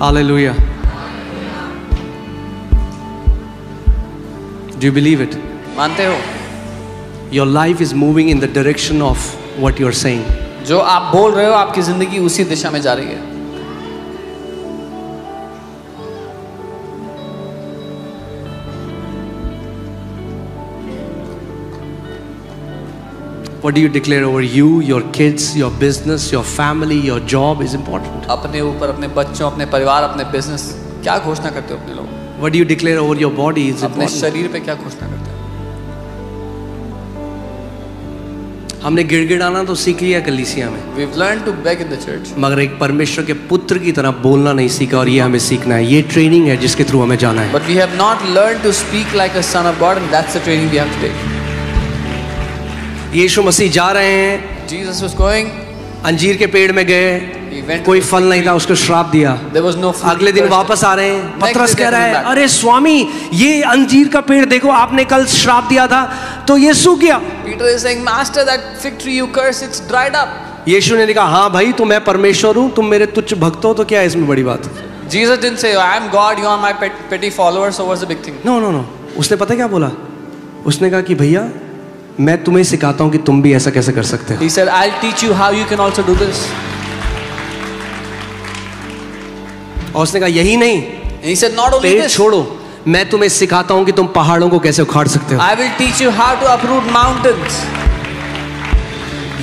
Hallelujah. Do you believe it? मानते हो? Your life is moving in the direction of what you're saying. जो आप बोल रहे हो आपकी जिंदगी उसी दिशा में जा रही है. What do you declare over you, your kids, your business, your family, your job is important. अपने ऊपर, अपने बच्चों, अपने परिवार, अपने बिजनेस, क्या घोषणा करते हो अपने लोग? What do you declare over your body is अपने important. शरीर पे क्या घोषणा करते हो? हमने गिड़गिड़ाना तो सीख लिया कलीसिया में, We've learned to beg in the church. मगर एक परमेश्वर के पुत्र की तरह बोलना नहीं सीखा, और ये हमें सीखना है. ये ट्रेनिंग है जिसके थ्रू हमें जाना है. But we have not learned to speak like a son of God, and that's the training we have to take. यीशु मसीह जा रहे हैं, Jesus was going. अंजीर के पेड़ में गए, He went. कोई फल नहीं था, उसको श्राप दिया. There was no fruit. अगले दिन वापस आ रहे हैं, पतरस कह रहा है, अरे स्वामी ये अंजीर का पेड़ देखो, आपने कल श्राप दिया था तो ये सूख गया. Peter is saying, Master, that fig tree you curse, it's dried up. यीशु ने कहा, हाँ भाई, तो मैं परमेश्वर हूँ, तुम मेरे तुच्छ भक्त हो, तो क्या है इसमें बड़ी बात? Jesus didn't say, I am God, you are my petty followers, so what's the big thing? No no no, उसने पता क्या बोला? उसने कहा कि भैया मैं तुम्हें सिखाता हूँ कि तुम भी ऐसा कैसे कर सकते हो. He said, I'll teach you how you can also do this. और उसने कहा यही नहीं, And he said, not only पेड़ this, छोड़ो, मैं तुम्हें सिखाता हूँ कि तुम पहाड़ों को कैसे उखाड़ सकते हो. I will teach you how to uproot mountains.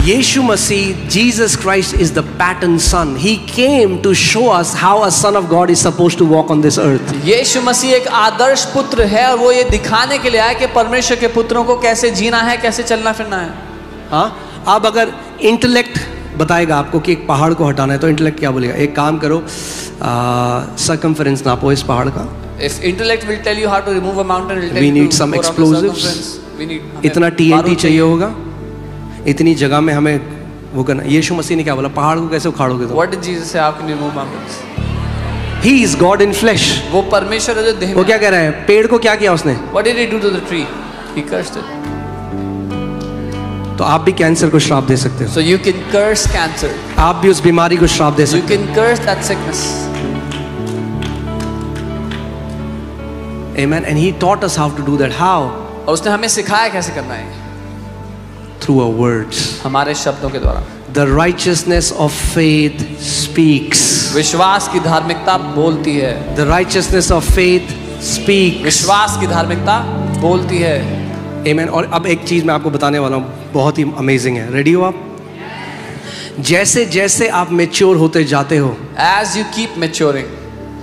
Yeshu Masih, Jesus Christ is the pattern son. He came to show us how a son of God is supposed to walk on this earth. यीशु मसीह एक आदर्श पुत्र है, और वो ये दिखाने के लिए आया कि परमेश्वर के पुत्रों को कैसे जीना है, कैसे चलना फिरना है. हाँ, अब अगर इंटेलेक्ट बताएगा आपको कि एक पहाड़ को हटाना है, तो इंटेलेक्ट क्या बोलेगा? एक काम करो, सर्कमफरेंस नापो इस पहाड़ का. If intellect will tell you how to remove a mountain, it will tell We you need to some go around the explosives. circumference. We need इतना TNT चाहिए होगा, इतनी जगह में हमें वो करना. यीशु मसीह ने क्या बोला? पहाड़ को कैसे उखाड़ोगे तुम? What did Jesus say? How can you remove mountains? He is God in flesh. वो परमेश्वर है जो देह में. वो क्या कह रहा है? पेड़ को क्या किया उसने? What did he do to the tree? He cursed it. तो आप भी कैंसर को श्राप दे सकते हो. So you can curse cancer. आप भी उस बीमारी को श्राप दे You सकते can curse that sickness. हो. Amen. And he taught us how to do that. How? और उसने हमें सिखाया कैसे करना है. Through our words. हमारे शब्दों के द्वारा. The righteousness of faith speaks. विश्वास की धार्मिकता बोलती है. The righteousness of faith speaks. विश्वास की धार्मिकता बोलती है. Amen. और अब एक चीज मैं आपको बताने वाला हूँ, बहुत ही अमेजिंग है. रेडी हो आप? जैसे जैसे आप मैच्योर होते जाते हो, As you keep maturing,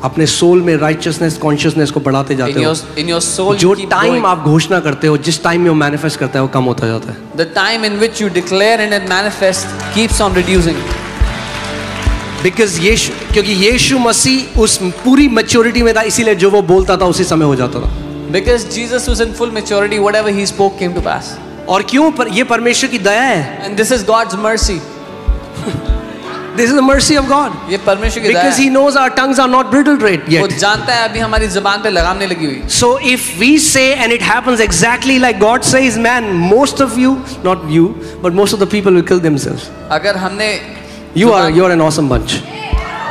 अपने सोल में राइचियसनेस कॉन्शियसनेस को बढ़ाते जाते हो. in your soul जो you keep टाइम growing. आप घोषणा करते हो, जिस टाइम में वो मैनिफेस्ट करता है, वो कम होता जाता है. The time in which you declare and it manifests keeps on reducing. Because क्योंकि यीशु मसीह उस पूरी मैच्योरिटी में था, इसीलिए जो वो बोलता था उसी समय हो जाता था. Because Jesus was in full maturity, whatever he spoke came to pass. और क्यों? ये परमेश्वर की दया है. And this is God's mercy. This is the mercy of God. ये परमेश्वर की दया Because है. He knows our tongues are not brittle वो yet. जानता है अभी हमारी जुबान पे लगाम नहीं लगी हुई. So if we say and it happens exactly like God says, man, most of you, not you, but most of the people will kill themselves. अगर हमने You're an awesome bunch.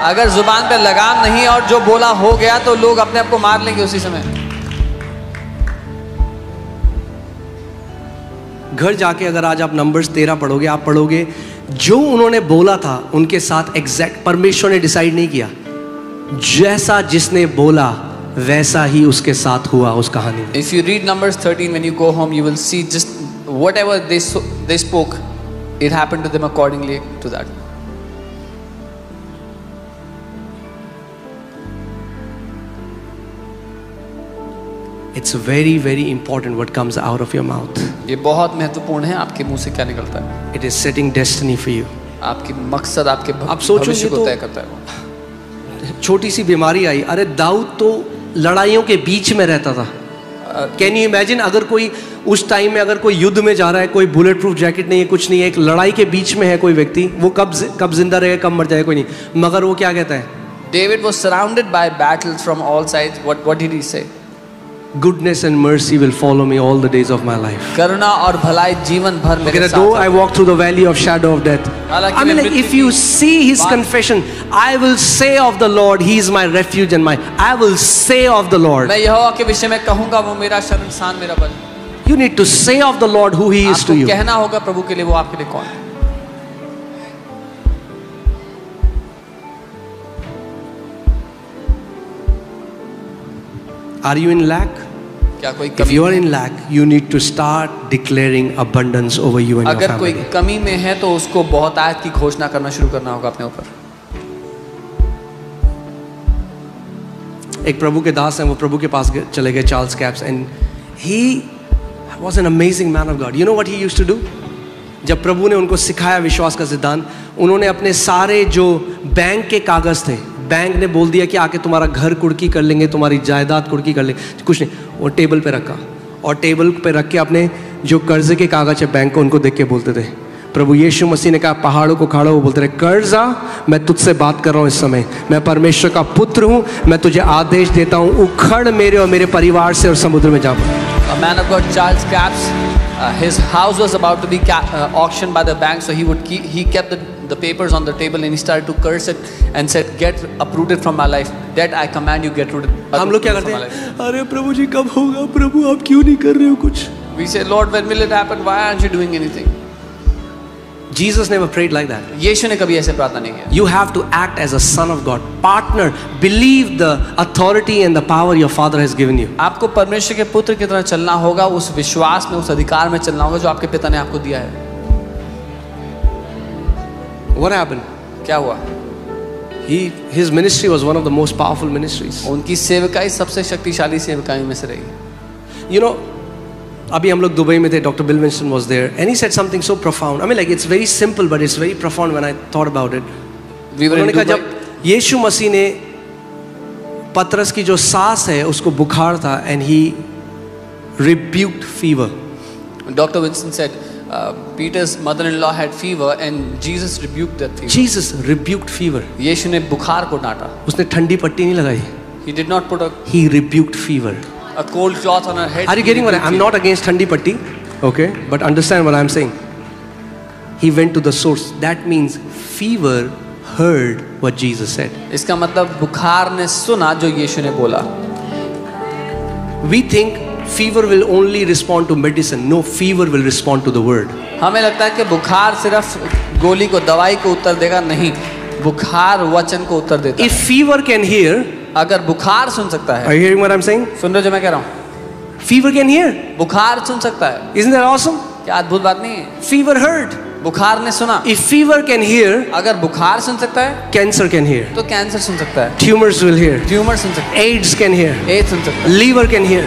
अगर जुबान पे लगाम नहीं और जो बोला हो गया, तो लोग अपने आप को मार लेंगे उसी समय. घर जाके अगर आज आप नंबर्स 13 पढ़ोगे, आप पढ़ोगे जो उन्होंने बोला था उनके साथ एग्जैक्ट परमेश्वर ने डिसाइड नहीं किया, जैसा जिसने बोला वैसा ही उसके साथ हुआ उस कहानी में. If you read Numbers 13, when you go home, you will see just whatever they spoke, it happened to them accordingly to that. It's very very important what comes out of your mouth. ये बहुत महत्वपूर्ण है आपके मुंह से क्या निकलता है. It is setting destiny for you. आपकी मकसद आपके आप सोचोगे भविष्य को तो- तय करता है वो. छोटी सी बीमारी आई, अरे दाऊद तो लड़ाइयों के बीच में रहता था. कैन यू इमेजिन अगर कोई उस टाइम में अगर कोई युद्ध में जा रहा है, कोई बुलेट प्रूफ जैकेट नहीं है, कुछ नहीं है, एक लड़ाई के बीच में है कोई व्यक्ति, वो कब जिंदा रहेगा, कब मर जाएगा कोई नहीं, मगर वो क्या कहता है? David was surrounded by battles from all sides. What did he say? goodness and mercy will follow me all the days of my life. करुणा और भलाई जीवन भर Okay, मेरे though साथ I walk through the valley of shadow of death. I mean, like, if you see his confession, I will say of the Lord, he is my refuge and my. I will say of the Lord. मैं यहोवा के विषय में कहूँगा, वो मेरा शरणस्थान, मेरा बल। You need to say of the Lord who he is to you. आपको कहना होगा प्रभु के लिए वो आपके लिए कौन है। Are you in lack? क्या कोई If you are in lack, you need to start declaring abundance over you and your अगर कोई family. कमी में है तो उसको बहुत आयत की घोषणा करना शुरू करना होगा अपने ऊपर। एक प्रभु के दास हैं, वो प्रभु के पास चले गए, Charles Capps, and he was an amazing man of God. You know what he used to do? जब प्रभु ने उनको सिखाया विश्वास का सिद्धांत, उन्होंने अपने सारे जो बैंक के कागज थे, बैंक ने बोल दिया कि आके तुम्हारा घर कुर्की कर लेंगे, तुम्हारी जायदाद कुर्की कर लेंगे, कुछ नहीं, वो टेबल पे रखा और टेबल पे रख के अपने जो कर्जे के कागज है बैंक को, उनको देख के बोलते थे. प्रभु यीशु मसीह ने कहा पहाड़ों को खाड़ो, वो बोलते रहे कर्जा, मैं तुझसे बात कर रहा हूँ इस समय, मैं परमेश्वर का पुत्र हूँ, मैं तुझे आदेश देता हूँ, उखड़ मेरे और मेरे परिवार से और समुद्र में जा पड़. A man of God, Charles Capps, his house was about to be auctioned by the bank, so he kept the papers on the table and he started to curse it and said, "Get uprooted from my life. That I command you, get rooted." हम लोग क्या करते हैं? अरे प्रभु जी कब होगा? प्रभु आप क्यों नहीं कर रहे हो कुछ? We say, Lord, when will it happen? Why aren't you doing anything? Jesus never prayed like that. यीशु ने कभी ऐसे प्रार्थना नहीं किया. You have to act as a son of God. Partner, believe the authority and the power your father has given you. आपको परमेश्वर के पुत्र की तरह चलना होगा, उस विश्वास में, उस अधिकार में चलना होगा जो आपके पिता ने आपको दिया है. What happened? क्या हुआ? His ministry was one of the most powerful ministries. उनकी सेवकाई सबसे शक्तिशाली सेवकाइयों में से रही. You know, अभी हम लोग दुबई में थे, Dr. Bill Winston was there, and he said something so profound. I mean, like, it's very simple, but it's very profound when I thought about it. उन्होंने कहा जब यीशु मसीह ने पतरस की जो सांस है उसको बुखार था, and he rebuked fever. Dr. Winston said, Peter's mother-in-law had fever, and Jesus rebuked that fever. Jesus rebuked fever. यीशु ने बुखार को डांटा. उसने ठंडी पट्टी नहीं लगाई. He did not put He rebuked fever. a cold cloth on her head. Are you getting what I'm not against thandi patti, okay? But understand what I'm saying. He went to the source. That means fever heard what Jesus said. इसका मतलब बुखार ने सुना जो यीशु ने बोला. We think fever will only respond to medicine. No, fever will respond to the word. हमें लगता है कि बुखार सिर्फ गोली को, दवाई को उत्तर देगा. नहीं, बुखार वचन को उत्तर देता है. If fever can hear, अगर बुखार सुन सकता are है, you hearing what I'm saying? सुन रहे हो जो मैं कह रहा हूँ? Fever can hear. बुखार सुन सकता है. Isn't that awesome? क्या अद्भुत बात नहीं है? Fever heard. बुखार ने सुना. If fever can hear, अगर बुखार सुन सकता है, cancer can hear. तो कैंसर सुन सकता है. Tumors will hear. ट्यूमर सुन सकता है. AIDS can hear. एड्स सुन सकता है. Liver can hear.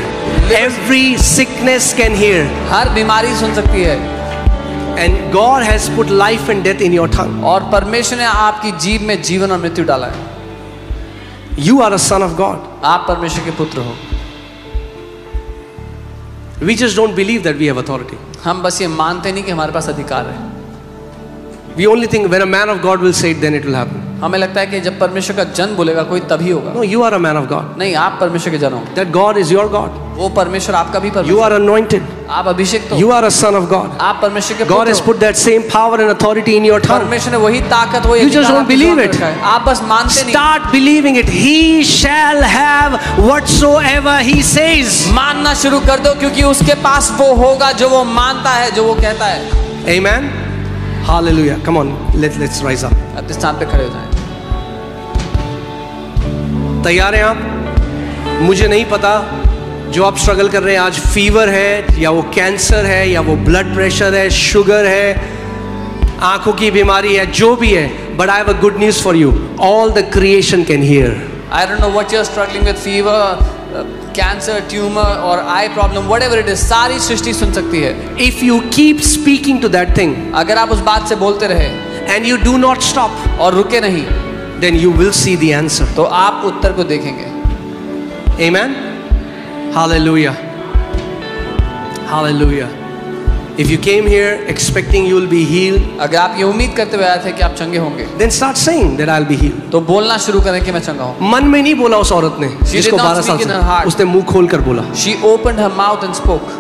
Every sickness can hear. हर बीमारी सुन सकती है. And God has put life and death in your tongue. और परमेश्वर ने आपकी जीभ में जीवन और मृत्यु डाला है. You are a son of God. आप परमेश्वर के पुत्र हो. We just don't believe that we have authority. हम बस ये मानते नहीं कि हमारे पास अधिकार है. We only think when a man of God will say it, then it will happen. हमें लगता है कि जब परमेश्वर का जन बोलेगा कोई तभी होगा. No, you are a man of God. नहीं, आप परमेश्वर के जन हो. That God is your God. वो परमेश्वर आपका भी परमेश्वर. You are anointed. आप अभिषिक्त हो. You are a son of God. आप परमेश्वर के पुत्र God has हो. put that same power and authority in your tongue. परमेश्वर ने वही ताकत, वही You just अधिकार don't आपके believe जीवन में it. रखा है. आप बस मानते नहीं. Start believing it. He shall have whatsoever he says. मानना शुरू कर दो, क्योंकि उसके पास वो होगा जो वो मानता है, जो वो कहता है. Amen. Hallelujah. Come on, let's rise up. अपने स्थान पे खड़े हो जाएं. तैयार हैं आप? मुझे नहीं पता जो आप स्ट्रगल कर रहे हैं आज, फीवर है या वो कैंसर है या वो ब्लड प्रेशर है, शुगर है, आंखों की बीमारी है, जो भी है, but I have a good news for you. All the creation can hear. I don't know what you're struggling with, fever, cancer, tumor or eye problem, whatever it is, सारी सृष्टि सुन सकती है. If you keep speaking to that thing, अगर आप उस बात से बोलते रहे and you do not stop, और रुके नहीं, then you will see the answer. तो आप उत्तर को देखेंगे. Amen. Hallelujah. Hallelujah. If you came here expecting you will be healed, अगर आप ये उम्मीद करते हुए आए थे कि आप चंगे होंगे, then start saying that I'll be healed. तो बोलना शुरू करें कि मैं चंगा हूँ। मन में नहीं बोला उस औरत ने, जिसको 12 साल से, उसने मुंह खोल कर बोला। She opened her mouth and spoke.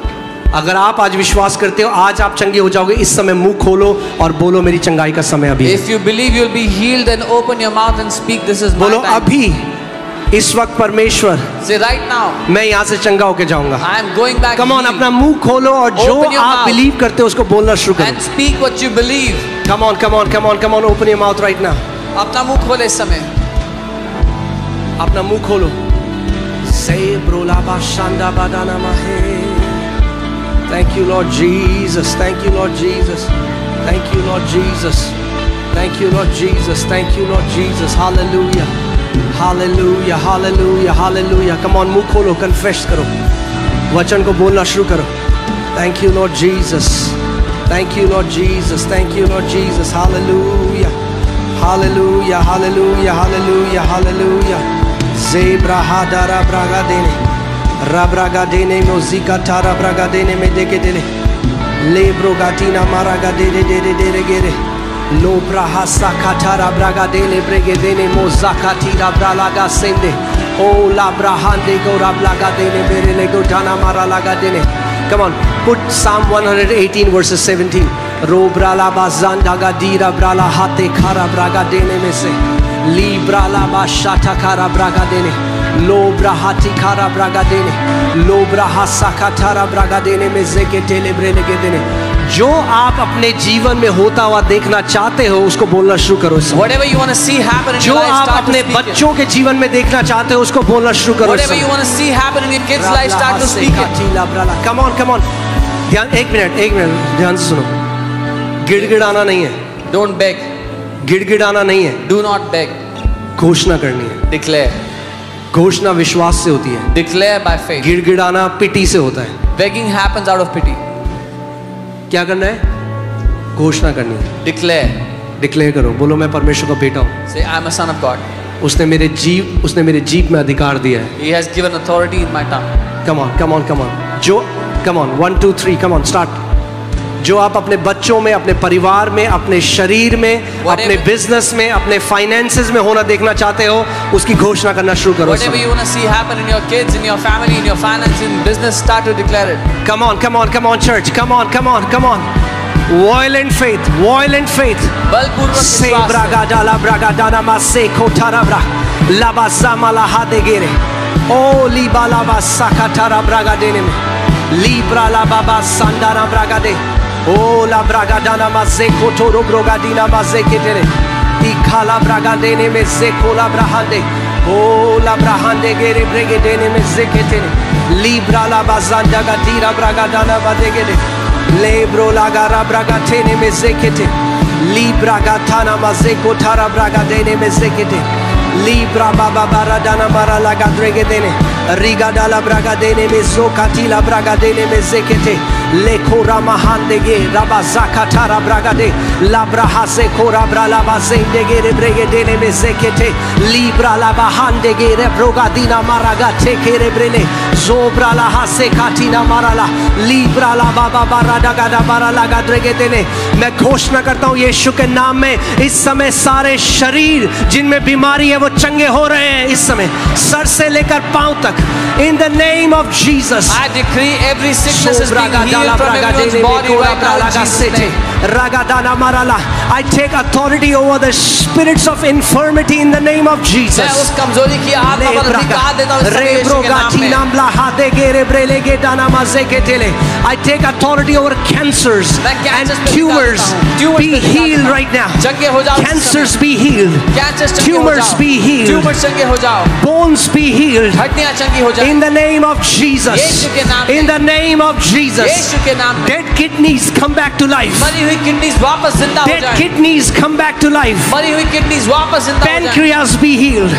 अगर आप आज विश्वास करते हो आज आप चंगे हो जाओगे, इस समय मुंह खोलो और बोलो मेरी चंगाई का समय अभी है। If you believe you'll be healed, then open your mouth and speak. This is my बोलो time. अभी इस वक्त परमेश्वर, Say right now, मैं यहाँ से चंगा होके जाऊंगा। I am going back. Come on, healed. अपना मुंह खोलो और जो Open your आप mouth. बिलीव करते हो उसको बोलना शुरू करो। And speak what you believe. Come on, come on, come on, come on, open your mouth right now. अपना मुंह खोले इस समय। अपना मुंह खोलो। Say brolaba shanda badana mahe. Thank you Lord Jesus. Thank you Lord Jesus. Thank you Lord Jesus. Thank you Lord Jesus. Thank you Lord Jesus. Hallelujah. Hallelujah. Hallelujah. Hallelujah. Come on, मुंह खोलो, confess करो, वचन को बोलना शुरू करो। Thank you Lord Jesus. Thank you Lord Jesus. Thank you Lord Jesus. Hallelujah. Hallelujah. Hallelujah. Hallelujah. Hallelujah. Zebra hadara braga dene, rabraga dene mozika tara braga dene me deke dele, lebro gatina maraga dene dene dene gere, lo brahasa katara braga dele brege dene mozaka tira bralaga sende, o la brahande go rablaga dene mere lego dana maralaga dene. Come on, put Psalm 118 verses 17. Ro brala bazanda gadira brala hate kara braga dene me se. Libra la bashata kara braga dene, lobra hati kara braga dene, lobra hasaka tara braga dene में ज़ेके टेलेब्रे लगे देने। जो आप अपने जीवन में होता हुआ देखना चाहते हो उसको बोलना शुरू करो। Whatever you want to see happen in जो your life, आप start to अपने speak it. बच्चों के जीवन में देखना चाहते हो उसको बोलना शुरू करो। Whatever you want to see happen in your kids' life, start to speak it. Come on, come on. ध्यान, एक मिनट ध्यान से सुनो। गिड़गिड़ाना नहीं है। Don't beg. गिड़गिड़ाना नहीं है। Do not beg. घोषणा करनी है। Declare. घोषणा विश्वास से होती है। Declare by faith. गिड़गिड़ाना पिटी से होता है। Begging happens out of pity. क्या करना है? घोषणा करनी है। Declare. डिक्लेयर करो, बोलो मैं परमेश्वर का बेटा हूँ। Say, I am a son of God. उसने मेरे जीभ में अधिकार दिया है। He has given authority in my tongue. Come on, come on, come on. जो come on 1 2 3 come on start. जो आप अपने बच्चों में, अपने परिवार में, अपने शरीर में, अपने बिजनेस में, अपने फाइनेंसेस में होना देखना चाहते हो उसकी घोषणा करना शुरू करो। Whatever you want to see happen in your kids, in your family, in your finance, in business, start to declare it. Come on, come on, come on, church. Come on, come on, come on. Violent faith, violent faith. बलपूर्वक Se विश्वास braga dala braga dana mase kotara bra labazama la hadegere. Oh liba laba sakatara braga dene me. Libra la baba sandara braga de. Oh la braga dana mase kotoro braga dina mase ketere. Ikala braga dene me se kola brahande. Oh la brahande gere brege dene me se ketere. Libra la bazanda gatira braga dana badegere. Lebro la gara braga tene me se kete. Libra gatana mase kotara braga dene me se kete. Libra baba baradana mara la gadrege dene. Riga dala braga dene me zokatila braga dene me zekete. Le kora mahandege rabazakatara braga de. La braha se kora bra la bazendege re brege dene me zekete. Libra la bahandege re brogadina maraga teke re brele. Zobra la hase katina marala. Libra la baba baradaga da barala gadrege dene. मैं घोषणा करता हूँ यीशु के नाम में इस समय सारे शरीर जिनमें बीमारी है वो चंगे हो रहे हैं इस समय सर से लेकर पांव तक in the name of Jesus. I decree every sickness is being healed from everyone's body right now in Jesus' name. Ragadana marala. I take authority over the spirits of infirmity in the name of Jesus. मैं उस कमजोरी की आत्मा पर अधिकार देता हूँ इस समय यीशु के नाम में। I take authority over cancers and tumors. Be healed right now. Cancers be healed. Tumors be healed. Bones be healed. In the name of Jesus. In the name of Jesus. Dead kidneys come back to life. Dead kidneys come back to life. Pancreas be healed.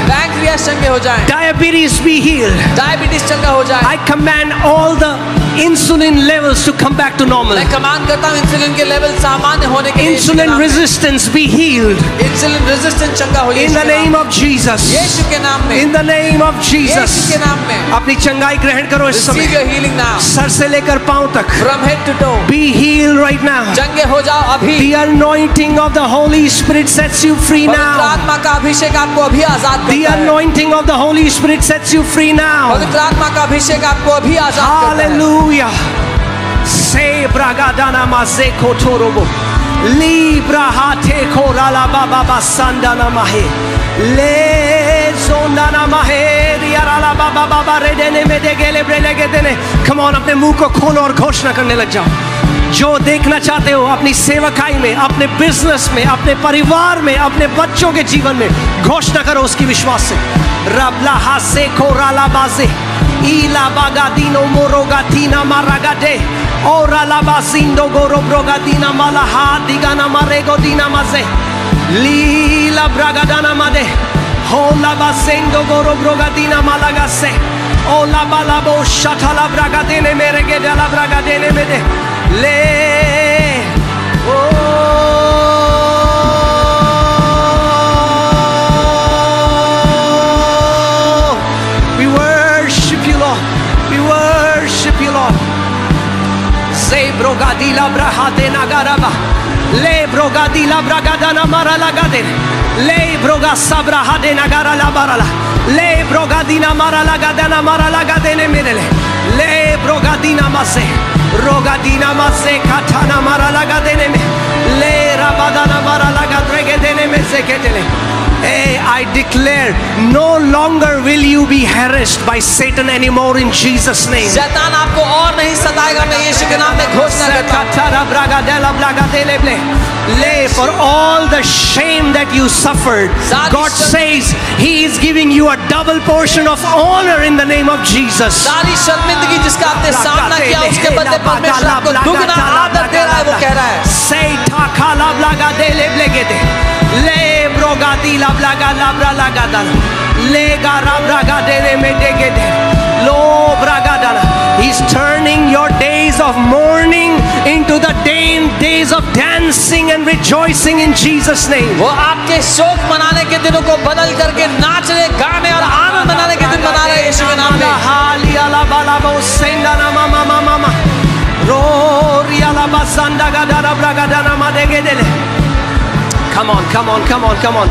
Diabetes be healed. I command all the insulin levels to come back to normal. Insulin resistance be healed. In the name of Jesus. In the name of Jesus. अपनी चंगाई ग्रहण करो इस समय sir से लेकर पांव तक From head to toe. Be healed right now. चंगे हो जाओ अभी. The anointing of the Holy Spirit sets you free पवित्र now. आत्मा का अभिषेक आपको अभी आजाद The करता है. anointing of the Holy Spirit sets you free now. पवित्र आत्मा का अभिषेक आपको अभी आजाद करता है. Hallelujah. Se bragadana maze kotorobo. Libra hate korala baba basandana mahe. Le zondana mahe riarala baba baba redene medegele brelegedene. Come on, अपने मुंह को खोलो और घोषणा करने लग जाओ. जो देखना चाहते हो अपनी सेवकाई में, अपने बिजनेस में, अपने परिवार में, अपने बच्चों के जीवन में, घोषणा करो उसकी विश्वास से. रबला हासे कोराला बाजे इला बागादीनो मोरोगातीना मारागादे Ora la basindo goro brogadina malaha digana marego dina maze lila bragadana made hola basendo goro brogadina malagase ola balabo shatala bragadene merege dala bragadene mede le we worship you, Lord. We worship you, Lord. Se brogadila brahate nagaraba le brogadila bragadana maralagade le broga sabrahade nagara la barala le brogadina maralagadana maralagadene medele le brogadina mase rogadina mase katana maralagadene me le rabadana maralagadregedene me seketele. Hey, I declare, no longer will you be harassed by Satan anymore in Jesus' name. शैतान आपको और नहीं सताएगा. मैं यीशु के नाम में घोषणा करता हूं. For all the shame that you suffered, God says He is giving you a double portion of honor in the name of Jesus. सारी शर्मिंदगी जिसका आपने सामना किया उसके बदले परमेश्वर आपको दुगना आदर दे रहा है. वो कह रहा है Say takala blaga dele blegede le brogadi la blaga labra lagada le gara braga dele medegede lo braga dala. He's turning your days of mourning into the days of dancing and rejoicing in Jesus' name. वो आपके शोक मनाने के दिनों को बदल करके नाचने, गाने और आनंद मनाने के दिन बना रहे हैं यीशु के नाम में. हाली ala balabo sendana mama mama rori ala basanda gadara braga dana madegedele. Come on, come on, come on, come on.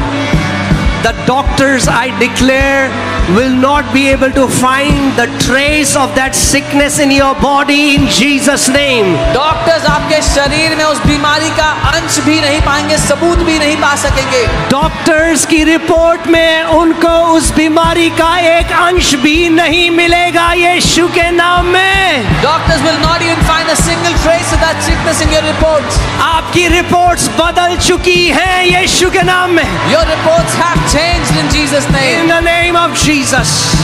The doctors, I declare, will not be able to find the trace of that sickness in your body in Jesus' name. Doctors आपके शरीर में उस बीमारी का अंश भी नहीं पाएंगे, सबूत भी नहीं पा सकेंगे. डॉक्टर्स की रिपोर्ट में उनको उस बीमारी का एक अंश भी नहीं मिलेगा यीशु के नाम में. Doctors will not even find a single trace of that sickness in your reports. आपकी रिपोर्ट्स बदल चुकी हैं यीशु के नाम में. Your reports have changed in Jesus' name. In the name of Jesus.